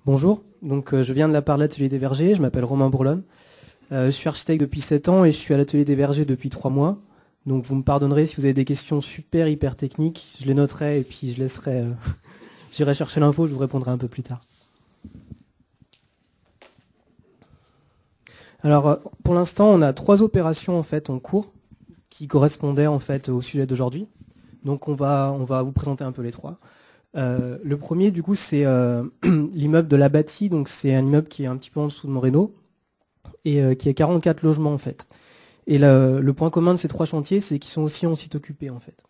Bonjour, je viens de la part de l'Atelier des Vergers, je m'appelle Romain Bourlon. Je suis architecte depuis 7 ans et je suis à l'Atelier des Vergers depuis 3 mois. Donc vous me pardonnerez si vous avez des questions super hyper techniques, je les noterai et puis je laisserai, j'irai chercher l'info, je vous répondrai un peu plus tard. Alors pour l'instant on a 3 opérations en fait en cours qui correspondaient en fait au sujet d'aujourd'hui. Donc on va vous présenter un peu les 3. Le premier, du coup, c'est l'immeuble de la Bâtie. Donc, c'est un immeuble qui est un petit peu en dessous de Moreno et qui a 44 logements en fait. Et le point commun de ces 3 chantiers, c'est qu'ils sont aussi en site occupé en fait.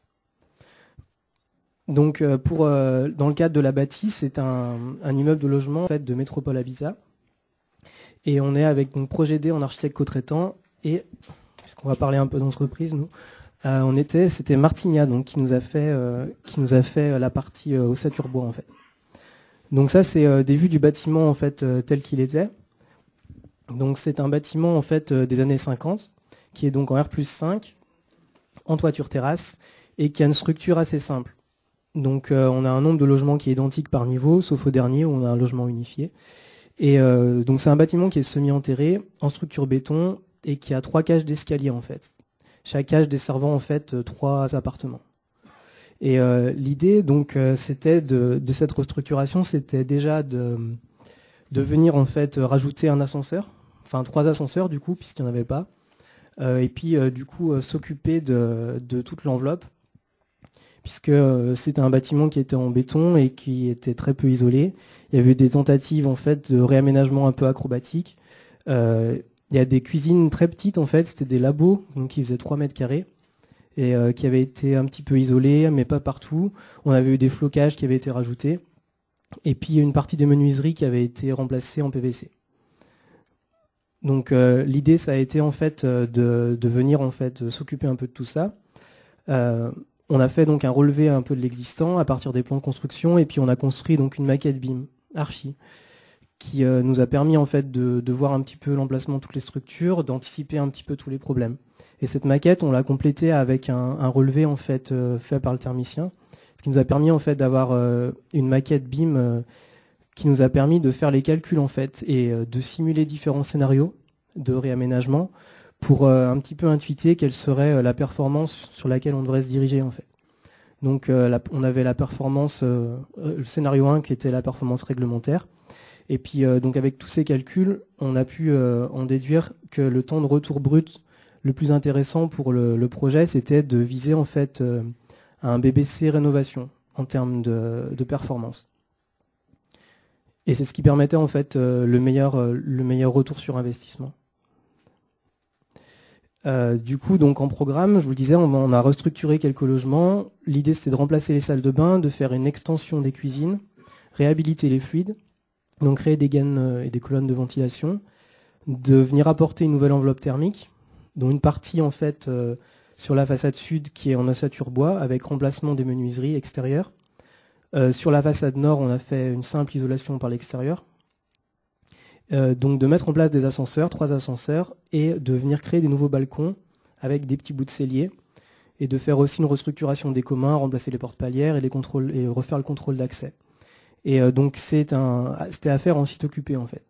Donc, dans le cadre de la Bâtie, c'est un immeuble de logement en fait, de Métropole Habitat. Et on est avec donc, Projet D en architecte co-traitant. Et, puisqu'on va parler un peu d'entreprise, nous, c'était Martigna donc, qui nous a fait la partie au Saturbois en fait. Donc ça c'est des vues du bâtiment en fait tel qu'il était. Donc c'est un bâtiment en fait des années 50 qui est donc en R+5 en toiture terrasse et qui a une structure assez simple. Donc on a un nombre de logements qui est identique par niveau sauf au dernier où on a un logement unifié. Et donc c'est un bâtiment qui est semi-enterré en structure béton et qui a 3 cages d'escalier en fait. Chaque cage desservant en fait 3 appartements. Et l'idée donc c'était de cette restructuration, c'était déjà de venir en fait rajouter un ascenseur, enfin 3 ascenseurs du coup puisqu'il n'y en avait pas, et puis du coup s'occuper de toute l'enveloppe puisque c'était un bâtiment qui était en béton et qui était très peu isolé. Il y avait des tentatives en fait de réaménagement un peu acrobatique. Il y a des cuisines très petites en fait, c'était des labos donc qui faisaient 3 mètres carrés et qui avaient été un petit peu isolés mais pas partout. On avait eu des flocages qui avaient été rajoutés et puis une partie des menuiseries qui avait été remplacée en PVC. Donc l'idée ça a été en fait de venir en fait s'occuper un peu de tout ça. On a fait donc un relevé un peu de l'existant à partir des plans de construction et puis on a construit donc une maquette BIM archi qui nous a permis en fait de voir un petit peu l'emplacement de toutes les structures, d'anticiper un petit peu tous les problèmes. Et cette maquette, on l'a complétée avec un relevé en fait fait par le thermicien, ce qui nous a permis en fait d'avoir une maquette BIM qui nous a permis de faire les calculs en fait et de simuler différents scénarios de réaménagement pour un petit peu intuiter quelle serait la performance sur laquelle on devrait se diriger en fait. Donc on avait la performance, le scénario 1 qui était la performance réglementaire. Et puis donc avec tous ces calculs, on a pu en déduire que le temps de retour brut le plus intéressant pour le projet, c'était de viser en fait un BBC rénovation en termes de performance. Et c'est ce qui permettait en fait le meilleur retour sur investissement. Du coup, donc en programme, je vous le disais, on a restructuré quelques logements. L'idée, c'était de remplacer les salles de bain, de faire une extension des cuisines, réhabiliter les fluides, donc créer des gaines et des colonnes de ventilation, de venir apporter une nouvelle enveloppe thermique, dont une partie en fait sur la façade sud qui est en ossature bois, avec remplacement des menuiseries extérieures. Sur la façade nord, on a fait une simple isolation par l'extérieur. Donc de mettre en place des ascenseurs, 3 ascenseurs, et de venir créer des nouveaux balcons avec des petits bouts de cellier, et de faire aussi une restructuration des communs, remplacer les portes palières et refaire le contrôle d'accès. Et donc c'était à faire en site occupé en fait.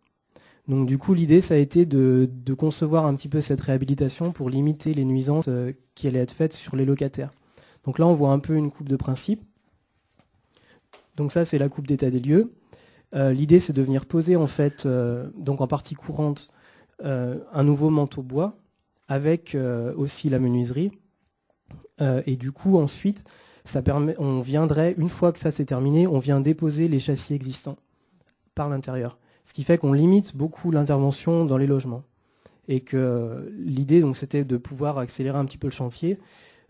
Donc du coup l'idée ça a été de concevoir un petit peu cette réhabilitation pour limiter les nuisances qui allaient être faites sur les locataires. Donc là on voit un peu une coupe de principe. Donc ça c'est la coupe d'état des lieux. L'idée c'est de venir poser en fait, donc en partie courante, un nouveau manteau bois avec aussi la menuiserie. Et du coup ensuite, on viendrait, une fois que ça c'est terminé, on vient déposer les châssis existants par l'intérieur. Ce qui fait qu'on limite beaucoup l'intervention dans les logements. Et que l'idée donc c'était de pouvoir accélérer un petit peu le chantier,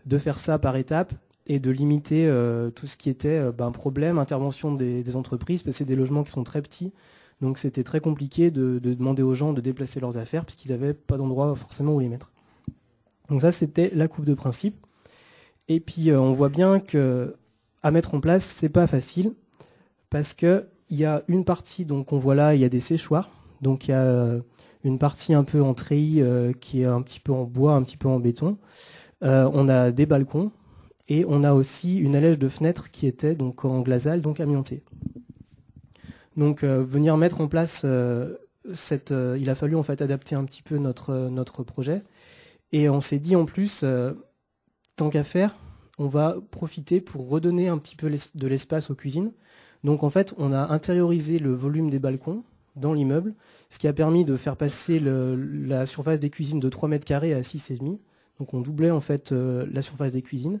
de faire ça par étapes et de limiter tout ce qui était problème, intervention des entreprises, parce que c'est des logements qui sont très petits, donc c'était très compliqué de demander aux gens de déplacer leurs affaires, puisqu'ils n'avaient pas d'endroit forcément où les mettre. Donc ça, c'était la coupe de principe. Et puis on voit bien que à mettre en place, c'est pas facile, parce qu'il y a une partie, donc on voit là, il y a des séchoirs, donc il y a une partie un peu en treillis qui est un petit peu en bois, un petit peu en béton. On a des balcons, et on a aussi une allège de fenêtres qui était donc en glasal, donc amiantée. Donc venir mettre en place il a fallu en fait adapter un petit peu notre projet. Et on s'est dit en plus, tant qu'à faire, on va profiter pour redonner un petit peu de l'espace aux cuisines. Donc en fait, on a intériorisé le volume des balcons dans l'immeuble, ce qui a permis de faire passer la surface des cuisines de 3 mètres carrés à 6,5. Donc on doublait en fait la surface des cuisines.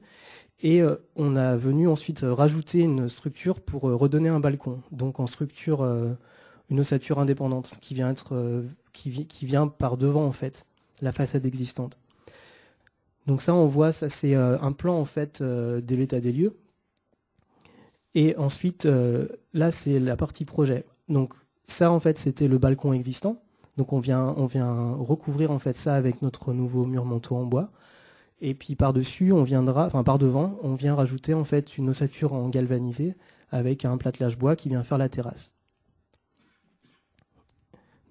Et on a venu ensuite rajouter une structure pour redonner un balcon. Donc en structure, une ossature indépendante qui vient par devant en fait, la façade existante. Donc ça, on voit, ça c'est un plan en fait de l'état des lieux. Et ensuite, là c'est la partie projet. Donc ça en fait c'était le balcon existant. Donc on vient recouvrir en fait ça avec notre nouveau mur manteau en bois. Et puis par-dessus, par devant, on vient rajouter en fait une ossature en galvanisé avec un platelage bois qui vient faire la terrasse.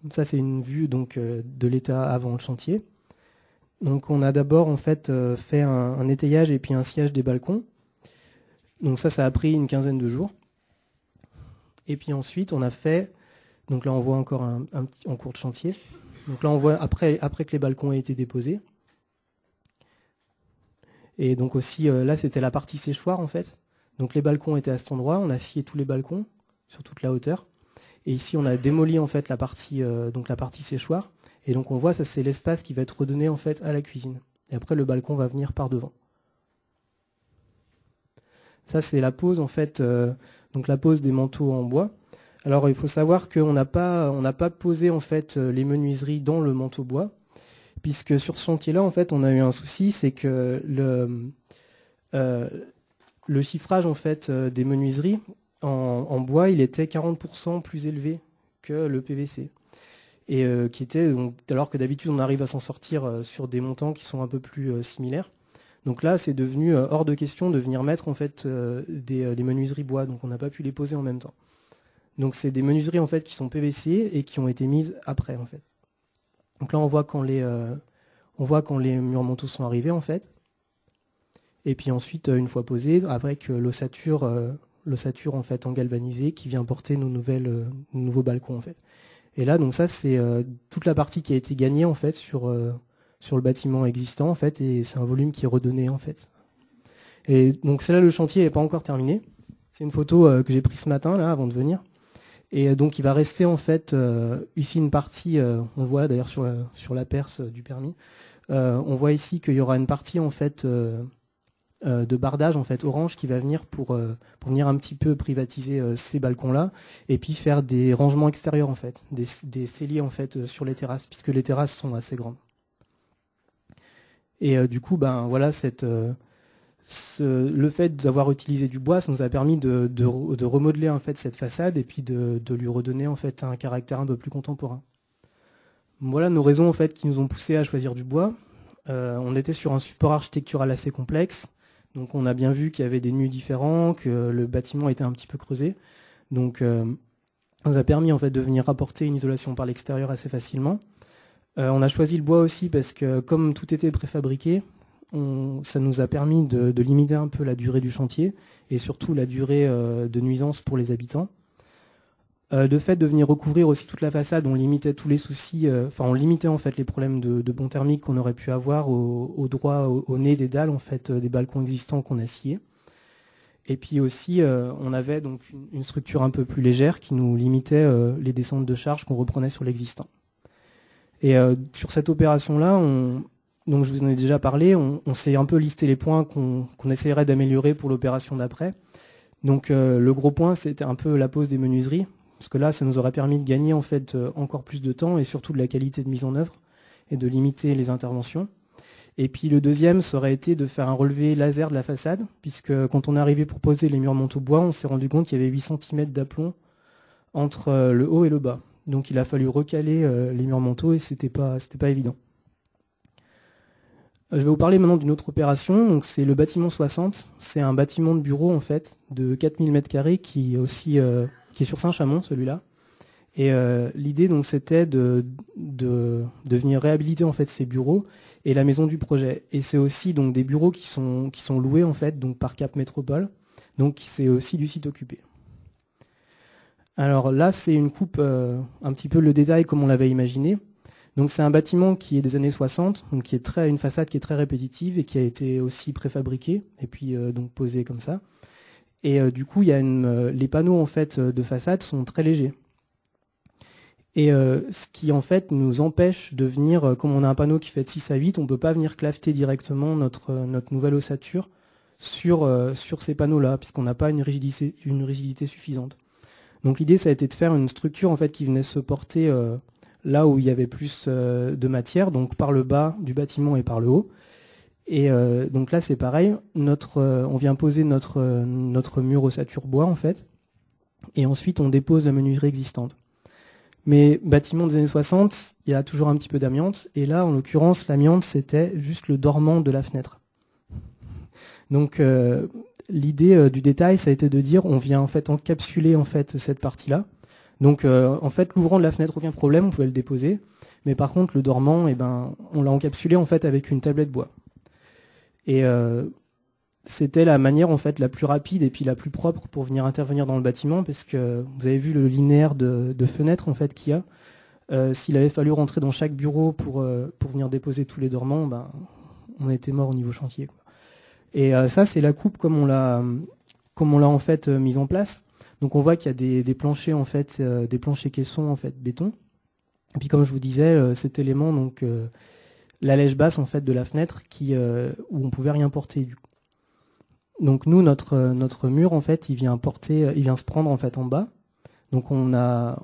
Donc ça c'est une vue donc de l'état avant le chantier. Donc on a d'abord en fait fait un étayage et puis un sciage des balcons. Donc ça a pris une quinzaine de jours. Et puis ensuite on a fait, donc là on voit encore un petit en cours de chantier. Donc là on voit après que les balcons aient été déposés. Et donc aussi là c'était la partie séchoir en fait. Donc les balcons étaient à cet endroit, on a scié tous les balcons sur toute la hauteur. Et ici on a démoli en fait la partie séchoir. Et donc on voit, ça c'est l'espace qui va être redonné en fait à la cuisine. Et après le balcon va venir par devant. Ça c'est la pose en fait, donc la pose des manteaux en bois. Alors il faut savoir qu'on n'a pas posé en fait les menuiseries dans le manteau bois, puisque sur ce chantier-là en fait on a eu un souci, c'est que le chiffrage en fait des menuiseries en bois, il était 40% plus élevé que le PVC. Et alors que d'habitude on arrive à s'en sortir sur des montants qui sont un peu plus similaires. Donc là c'est devenu hors de question de venir mettre en fait les menuiseries bois, donc on n'a pas pu les poser en même temps. Donc c'est des menuiseries en fait qui sont PVC et qui ont été mises après en fait. Donc là on voit quand les murs manteaux sont arrivés en fait. Et puis ensuite une fois posés, avec l'ossature en fait en galvanisé qui vient porter nos nouveaux balcons en fait. Et là, donc ça, c'est toute la partie qui a été gagnée en fait sur le bâtiment existant en fait, et c'est un volume qui est redonné en fait. Et donc c'est là le chantier n'est pas encore terminé. C'est une photo que j'ai prise ce matin là avant de venir. Et donc il va rester en fait ici une partie, on voit d'ailleurs sur la perce du permis, on voit ici qu'il y aura une partie en fait de bardage en fait orange qui va venir pour venir un petit peu privatiser ces balcons là et puis faire des rangements extérieurs en fait, des celliers en fait sur les terrasses puisque les terrasses sont assez grandes. Et du coup ben voilà le fait d'avoir utilisé du bois, ça nous a permis de remodeler en fait cette façade et puis de lui redonner en fait un caractère un peu plus contemporain. Voilà nos raisons en fait qui nous ont poussé à choisir du bois. On était sur un support architectural assez complexe. Donc on a bien vu qu'il y avait des nus différents, que le bâtiment était un petit peu creusé. Donc ça nous a permis en fait de venir apporter une isolation par l'extérieur assez facilement. On a choisi le bois aussi parce que comme tout était préfabriqué, ça nous a permis de limiter un peu la durée du chantier et surtout la durée de nuisance pour les habitants. De fait de venir recouvrir aussi toute la façade, on limitait tous les soucis, on limitait en fait les problèmes de bond thermique qu'on aurait pu avoir au nez des dalles en fait des balcons existants qu'on a sciés. Et puis aussi on avait donc une structure un peu plus légère qui nous limitait les descentes de charge qu'on reprenait sur l'existant. Et sur cette opération-là, donc je vous en ai déjà parlé, on s'est un peu listé les points qu'on essaierait d'améliorer pour l'opération d'après. Donc le gros point, c'était un peu la pose des menuiseries. Parce que là, ça nous aurait permis de gagner en fait encore plus de temps et surtout de la qualité de mise en œuvre et de limiter les interventions. Et puis le deuxième, ça aurait été de faire un relevé laser de la façade, puisque quand on est arrivé pour poser les murs manteaux bois, on s'est rendu compte qu'il y avait 8 cm d'aplomb entre le haut et le bas. Donc il a fallu recaler les murs manteaux et c'était pas évident. Je vais vous parler maintenant d'une autre opération, donc c'est le bâtiment 60. C'est un bâtiment de bureau en fait de 4000 m² qui est sur Saint-Chamond, celui-là. Et l'idée donc c'était de venir réhabiliter en fait ces bureaux et la maison du projet. Et c'est aussi donc des bureaux qui sont loués en fait donc par Cap Métropole. Donc c'est aussi du site occupé. Alors là, c'est une coupe, un petit peu le détail comme on l'avait imaginé. Donc c'est un bâtiment qui est des années 60, donc qui est une façade qui est très répétitive et qui a été aussi préfabriquée et puis donc posée comme ça. Et du coup, les panneaux en fait de façade sont très légers. Et ce qui en fait nous empêche de venir, comme on a un panneau qui fait de 6 à 8, on ne peut pas venir clafeter directement notre nouvelle ossature sur ces panneaux-là, puisqu'on n'a pas une rigidité suffisante. Donc l'idée, ça a été de faire une structure en fait qui venait se porter là où il y avait plus de matière, donc par le bas du bâtiment et par le haut. Et donc là, c'est pareil, on vient poser notre mur ossature bois en fait, et ensuite on dépose la menuiserie existante. Mais bâtiment des années 60, il y a toujours un petit peu d'amiante, et là, en l'occurrence, l'amiante, c'était juste le dormant de la fenêtre. Donc l'idée du détail, ça a été de dire, on vient en fait encapsuler en fait cette partie-là. Donc en fait, l'ouvrant de la fenêtre, aucun problème, on pouvait le déposer. Mais par contre, le dormant, on l'a encapsulé en fait avec une tablette bois. Et c'était la manière en fait la plus rapide et puis la plus propre pour venir intervenir dans le bâtiment, parce que vous avez vu le linéaire de fenêtres en fait qu'il y a. S'il avait fallu rentrer dans chaque bureau pour venir déposer tous les dormants, on était mort au niveau chantier, quoi. Et ça, c'est la coupe comme on l'a en fait mise en place. Donc on voit qu'il y a des planchers en fait, des planchers caissons en fait béton. Et puis comme je vous disais, cet élément, donc la lèche basse en fait de la fenêtre où on pouvait rien porter du coup. Donc nous, notre mur en fait, il vient se prendre en fait en bas. Donc on a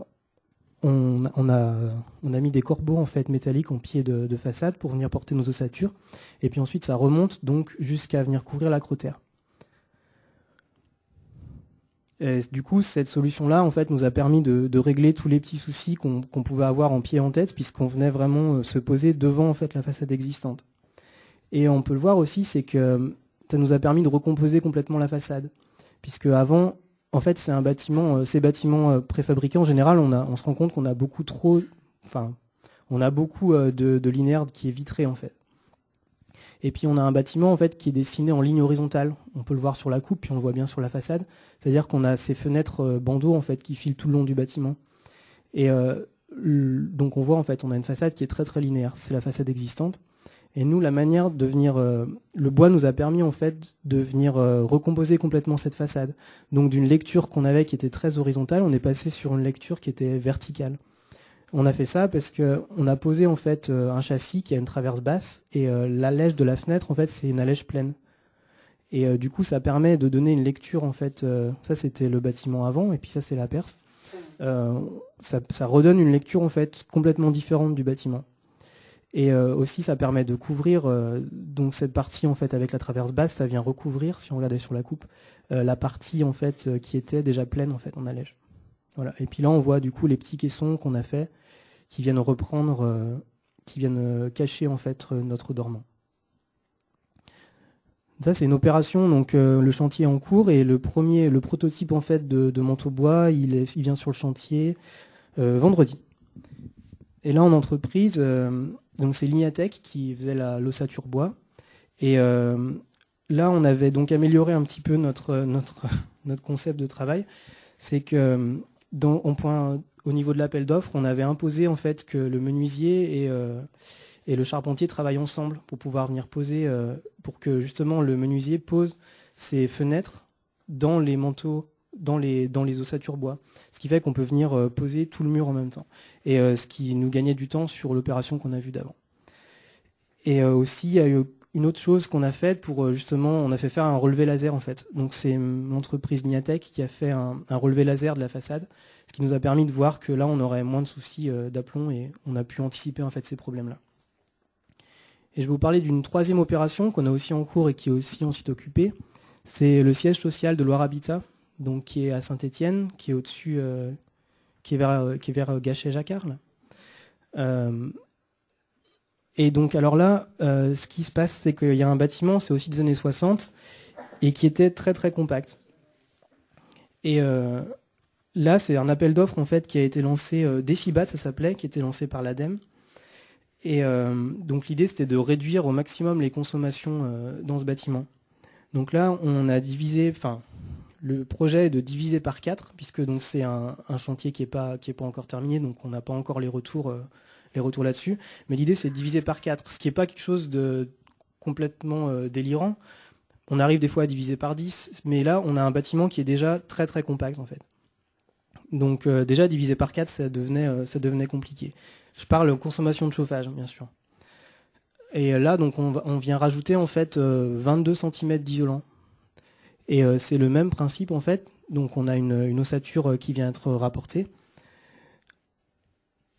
mis des corbeaux en fait métalliques en pied de façade pour venir porter nos ossatures. Et puis ensuite, ça remonte donc jusqu'à venir couvrir l'acrotère. Et du coup, cette solution-là, en fait, nous a permis de régler tous les petits soucis qu'on pouvait avoir en pied et en tête, puisqu'on venait vraiment se poser devant en fait la façade existante. Et on peut le voir aussi, c'est que ça nous a permis de recomposer complètement la façade, puisque avant, en fait, c'est un bâtiment, ces bâtiments préfabriqués en général, on se rend compte qu'on a beaucoup de linéaire qui est vitré en fait. Et puis on a un bâtiment en fait qui est dessiné en ligne horizontale. On peut le voir sur la coupe, puis on le voit bien sur la façade. C'est-à-dire qu'on a ces fenêtres bandeaux en fait qui filent tout le long du bâtiment. Et donc on voit en fait, on a une façade qui est très très linéaire. C'est la façade existante. Et nous, la manière de venir, le bois nous a permis en fait de venir recomposer complètement cette façade. Donc d'une lecture qu'on avait qui était très horizontale, on est passé sur une lecture qui était verticale. On a fait ça parce qu'on a posé en fait un châssis qui a une traverse basse et l'allège de la fenêtre en fait c'est une allège pleine. Et du coup ça permet de donner une lecture en fait, ça c'était le bâtiment avant et puis ça c'est la perce. Ça redonne une lecture en fait complètement différente du bâtiment. Et aussi ça permet de couvrir donc cette partie en fait avec la traverse basse, ça vient recouvrir, si on regardait sur la coupe, la partie en fait qui était déjà pleine en fait en allège. Voilà. Et puis là on voit du coup les petits caissons qu'on a fait qui viennent reprendre, qui viennent cacher en fait notre dormant. Ça c'est une opération, donc le chantier est en cours et le prototype en fait de manteau bois, il vient sur le chantier vendredi. Et là en entreprise, donc c'est Lignatech qui faisait l'ossature bois. Et là on avait donc amélioré un petit peu notre concept de travail. C'est que au niveau de l'appel d'offres, on avait imposé en fait que le menuisier et le charpentier travaillent ensemble pour pouvoir venir poser, pour que justement le menuisier pose ses fenêtres dans les manteaux, dans les ossatures bois. Ce qui fait qu'on peut venir poser tout le mur en même temps. Et ce qui nous gagnait du temps sur l'opération qu'on a vue d'avant. Et aussi, il y a eu une autre chose qu'on a faite pour justement, on a fait faire un relevé laser en fait. Donc c'est l'entreprise Lignatech qui a fait un relevé laser de la façade, ce qui nous a permis de voir que là on aurait moins de soucis d'aplomb et on a pu anticiper en fait ces problèmes-là. Et je vais vous parler d'une troisième opération qu'on a aussi en cours et qui est aussi ensuite occupée. C'est le siège social de Loire Habitat, donc qui est à Saint-Étienne, qui est au-dessus, qui est vers Gachet-Jacquard. Et donc alors là, ce qui se passe, c'est qu'il y a un bâtiment, c'est aussi des années 60, et qui était très très compact. Et là, c'est un appel d'offres en fait qui a été lancé, Défibat ça s'appelait, qui était lancé par l'ADEME. Et donc l'idée c'était de réduire au maximum les consommations dans ce bâtiment. Donc là, on a divisé, enfin, le projet est de diviser par 4, puisque donc c'est un chantier qui est pas encore terminé, donc on n'a pas encore les retours là-dessus. Mais l'idée, c'est de diviser par 4, ce qui n'est pas quelque chose de complètement délirant. On arrive des fois à diviser par 10, mais là, on a un bâtiment qui est déjà très très compact en fait. Donc déjà, diviser par 4, ça devenait compliqué. Je parle consommation de chauffage, bien sûr. Et là, donc, on vient rajouter en fait 22 cm d'isolant. Et c'est le même principe en fait. Donc on a une ossature qui vient être rapportée.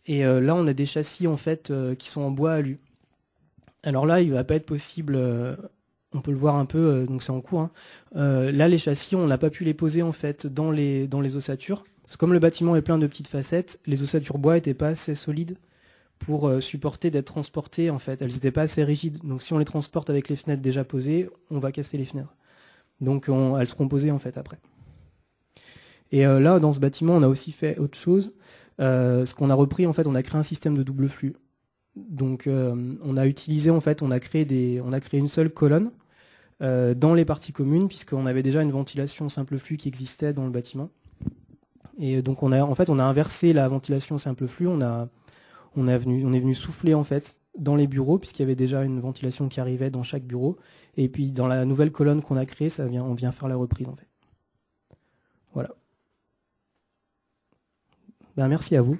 Et là, on a des châssis en fait qui sont en bois alu. Alors là, il ne va pas être possible, on peut le voir un peu, donc c'est en cours, hein. Là, les châssis, on n'a pas pu les poser en fait dans les ossatures. Parce que comme le bâtiment est plein de petites facettes, les ossatures bois n'étaient pas assez solides pour supporter d'être transportées en fait. Elles n'étaient pas assez rigides. Donc si on les transporte avec les fenêtres déjà posées, on va casser les fenêtres. Donc elles seront posées en fait après. Et là, dans ce bâtiment, on a aussi fait autre chose. Ce qu'on a repris, en fait, on a créé un système de double flux. Donc on a utilisé, en fait, on a créé une seule colonne dans les parties communes, puisqu'on avait déjà une ventilation simple flux qui existait dans le bâtiment. Et donc on a inversé la ventilation simple flux, on est venu souffler en fait dans les bureaux, puisqu'il y avait déjà une ventilation qui arrivait dans chaque bureau. Et puis dans la nouvelle colonne qu'on a créée, on vient faire la reprise en fait. Voilà. Ben, merci à vous.